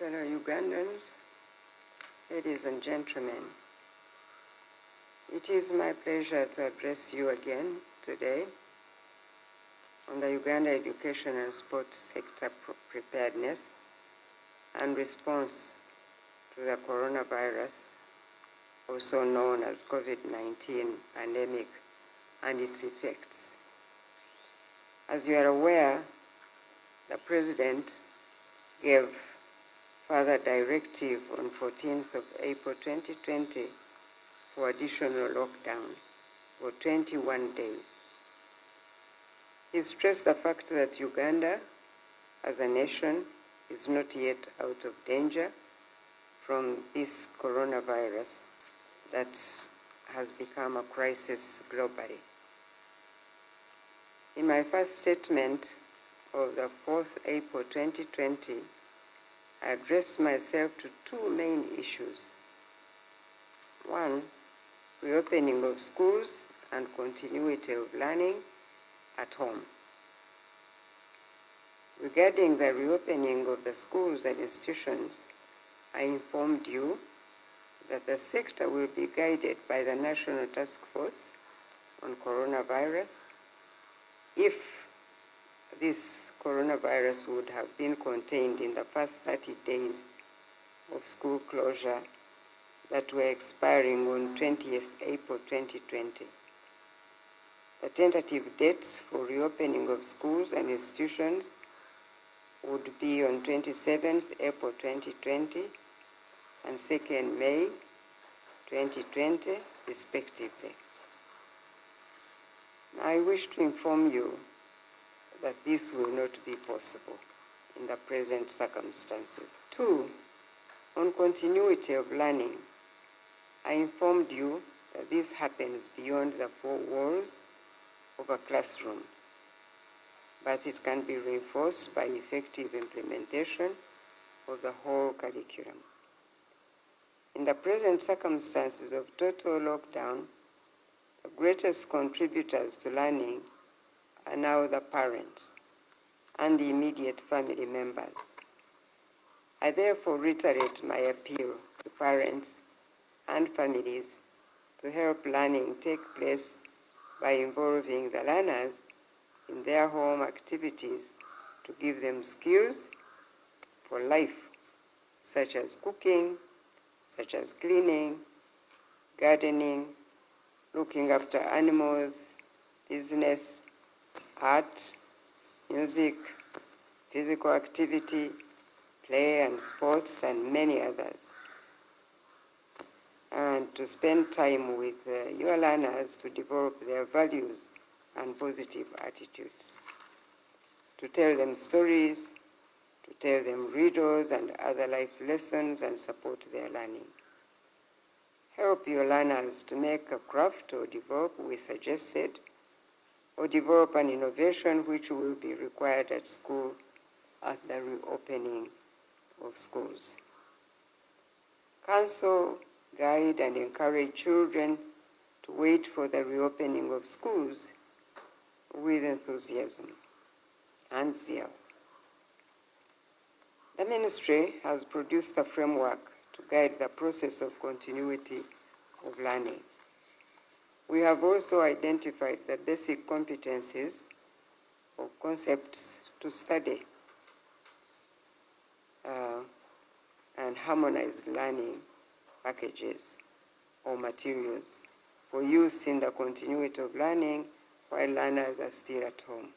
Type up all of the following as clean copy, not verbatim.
Fellow Ugandans, ladies and gentlemen, it is my pleasure to address you again today on the Uganda education and sports sector preparedness and response to the coronavirus, also known as COVID-19 pandemic, and its effects. As you are aware, the President gave further directive on 14th of April 2020 for additional lockdown for 21 days. He stressed the fact that Uganda, as a nation, is not yet out of danger from this coronavirus that has become a crisis globally. In my first statement of the 4th April 2020, I addressed myself to two main issues. One, reopening of schools and continuity of learning at home. Regarding the reopening of the schools and institutions, I informed you that the sector will be guided by the National Task Force on Coronavirus. If this coronavirus would have been contained in the first 30 days of school closure that were expiring on 20th April 2020. The tentative dates for reopening of schools and institutions would be on 27th April 2020 and 2nd May 2020, respectively. Now, I wish to inform you that this will not be possible in the present circumstances. Two, on continuity of learning, I informed you that this happens beyond the four walls of a classroom, but it can be reinforced by effective implementation of the whole curriculum. In the present circumstances of total lockdown, the greatest contributors to learning are now the parents and the immediate family members. I therefore reiterate my appeal to parents and families to help learning take place by involving the learners in their home activities to give them skills for life, such as cooking, such as cleaning, gardening, looking after animals, business, art, music, physical activity, play and sports, and many others. And to spend time with your learners to develop their values and positive attitudes. To tell them stories, to tell them riddles and other life lessons and support their learning. Help your learners to make a craft or develop, we suggested, or develop an innovation which will be required at school at the reopening of schools. Counsel, guide, and encourage children to wait for the reopening of schools with enthusiasm and zeal. The ministry has produced a framework to guide the process of continuity of learning. We have also identified the basic competencies or concepts to study and harmonize learning packages or materials for use in the continuity of learning while learners are still at home,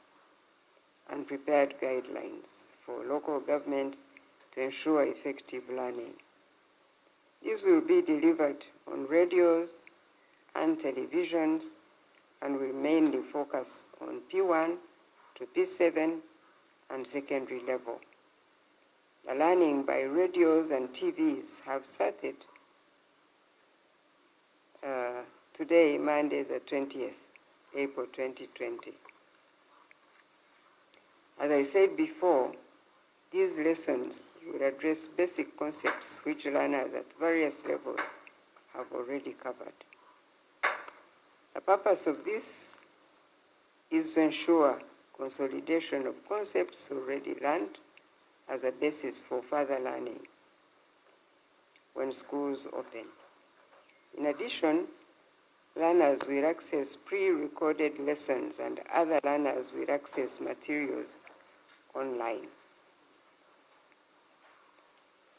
and prepared guidelines for local governments to ensure effective learning. These will be delivered on radios and televisions and will mainly focus on P1 to P7 and secondary level. The learning by radios and TVs have started today, Monday the 20th, April 2020. As I said before, these lessons will address basic concepts which learners at various levels have already covered. The purpose of this is to ensure consolidation of concepts already learned as a basis for further learning when schools open. In addition, learners will access pre-recorded lessons and other learners will access materials online.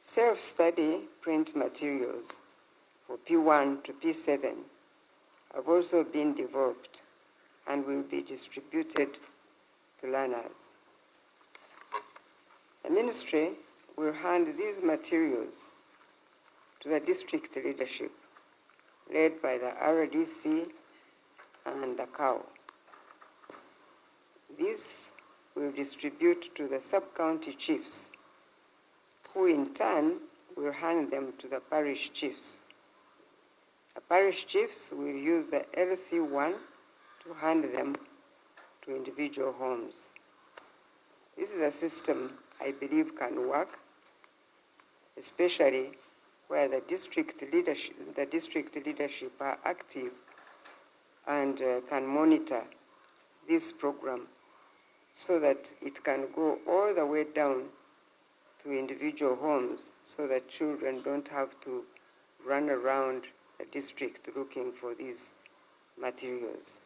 Self-study print materials for P1 to P7 have also been developed and will be distributed to learners. The ministry will hand these materials to the district leadership, led by the RDC and the COW. These will distribute to the sub-county chiefs, who in turn will hand them to the parish chiefs. The parish chiefs will use the LC1 to hand them to individual homes. This is a system I believe can work, especially where the district leadership are active and can monitor this program so that it can go all the way down to individual homes so that children don't have to run around the district looking for these materials.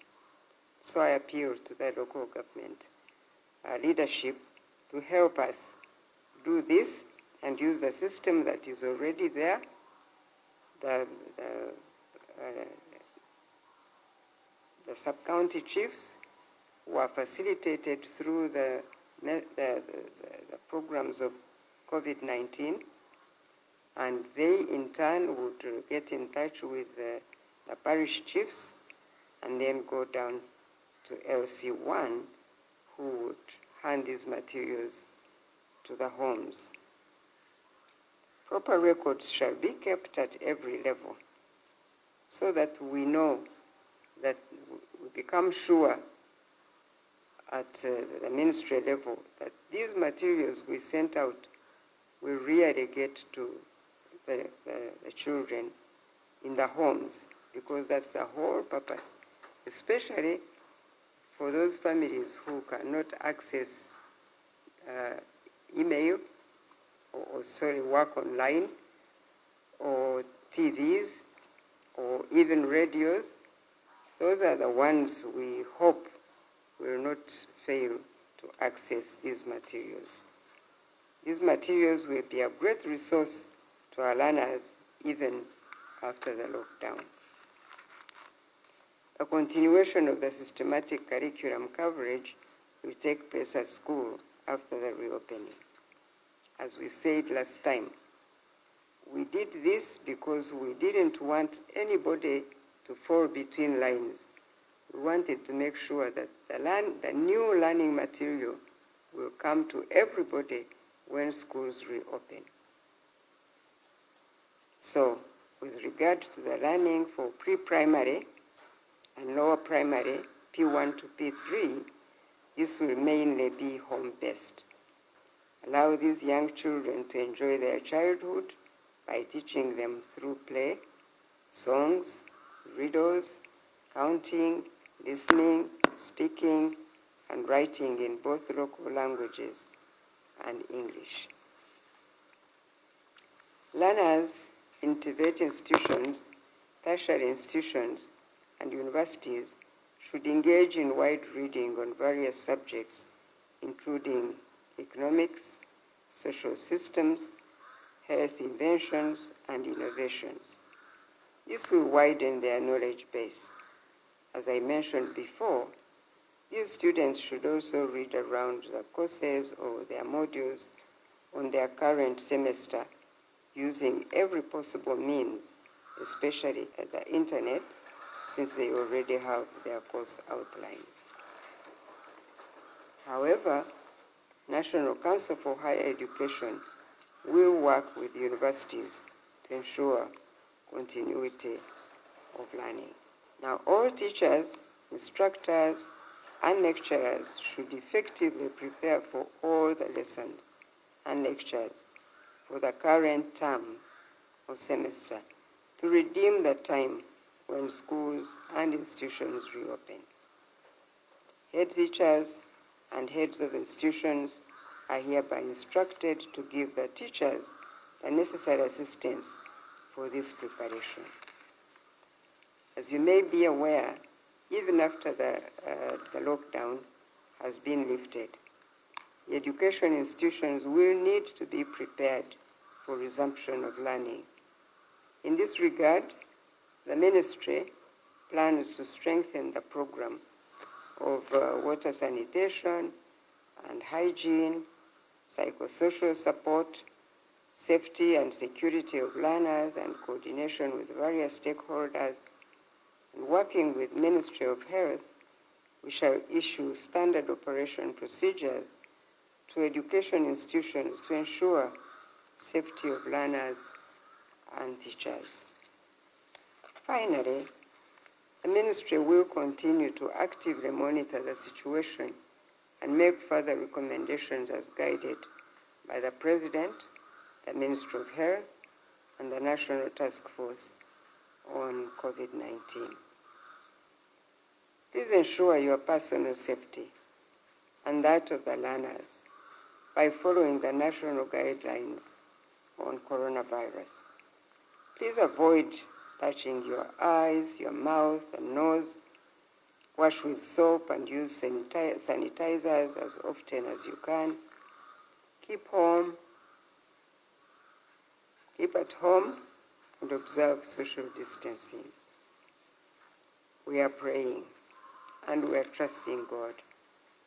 So I appeal to the local government leadership to help us do this and use the system that is already there, the sub-county chiefs who are facilitated through the programs of COVID-19, and they in turn would get in touch with the parish chiefs and then go down to LC1, who would hand these materials to the homes. Proper records shall be kept at every level so that we know, that we become sure at the ministry level that these materials we sent out will really get to the children in the homes, because that's the whole purpose, especially for those families who cannot access email or work online or TVs or even radios. Those are the ones we hope will not fail to access these materials. These materials will be a great resource to our learners even after the lockdown. A continuation of the systematic curriculum coverage will take place at school after the reopening. As we said last time, we did this because we didn't want anybody to fall between lines. We wanted to make sure that the new learning material will come to everybody when schools reopen. So, with regard to the learning for pre-primary and lower primary, P1 to P3, this will mainly be home-based. Allow these young children to enjoy their childhood by teaching them through play, songs, riddles, counting, listening, speaking, and writing in both local languages and English. Learners in TVET institutions, tertiary institutions, and universities should engage in wide reading on various subjects, including economics, social systems, health inventions, and innovations. This will widen their knowledge base. As I mentioned before, these students should also read around the courses or their modules on their current semester using every possible means, especially at the internet, since they already have their course outlines. However, National Council for Higher Education will work with universities to ensure continuity of learning. Now, all teachers, instructors, and lecturers should effectively prepare for all the lessons and lectures for the current term of semester to redeem the time when schools and institutions reopen. Head teachers and heads of institutions are hereby instructed to give the teachers the necessary assistance for this preparation. As you may be aware, even after the lockdown has been lifted, the education institutions will need to be prepared for resumption of learning. In this regard, the ministry plans to strengthen the program of water sanitation and hygiene, psychosocial support, safety and security of learners, and coordination with various stakeholders. And working with Ministry of Health, we shall issue standard operation procedures to education institutions to ensure safety of learners and teachers. Finally, the ministry will continue to actively monitor the situation and make further recommendations as guided by the President, the Ministry of Health, and the National Task Force on COVID-19. Please ensure your personal safety and that of the learners by following the national guidelines on coronavirus. Please avoid touching your eyes, your mouth, and nose. Wash with soap and use sanitizers as often as you can. Keep at home and observe social distancing. We are praying and we are trusting God,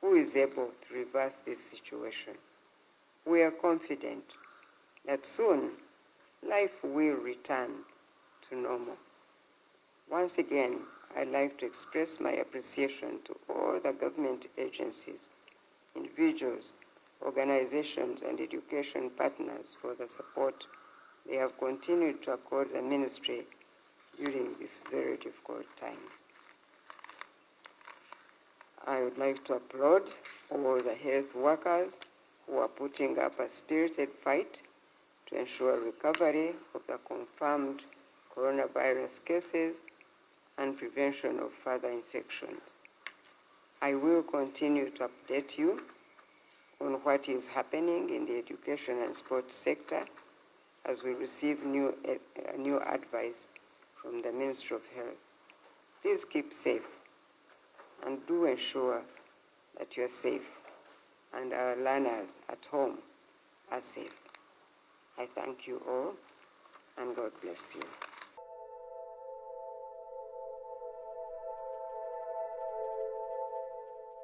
who is able to reverse this situation. We are confident that soon life will return to normal. Once again, I'd like to express my appreciation to all the government agencies, individuals, organizations, and education partners for the support they have continued to accord the ministry during this very difficult time. I would like to applaud all the health workers who are putting up a spirited fight to ensure recovery of the confirmed coronavirus cases and prevention of further infections. I will continue to update you on what is happening in the education and sports sector as we receive new advice from the Ministry of Health. Please keep safe and do ensure that you're safe and our learners at home are safe. I thank you all and God bless you.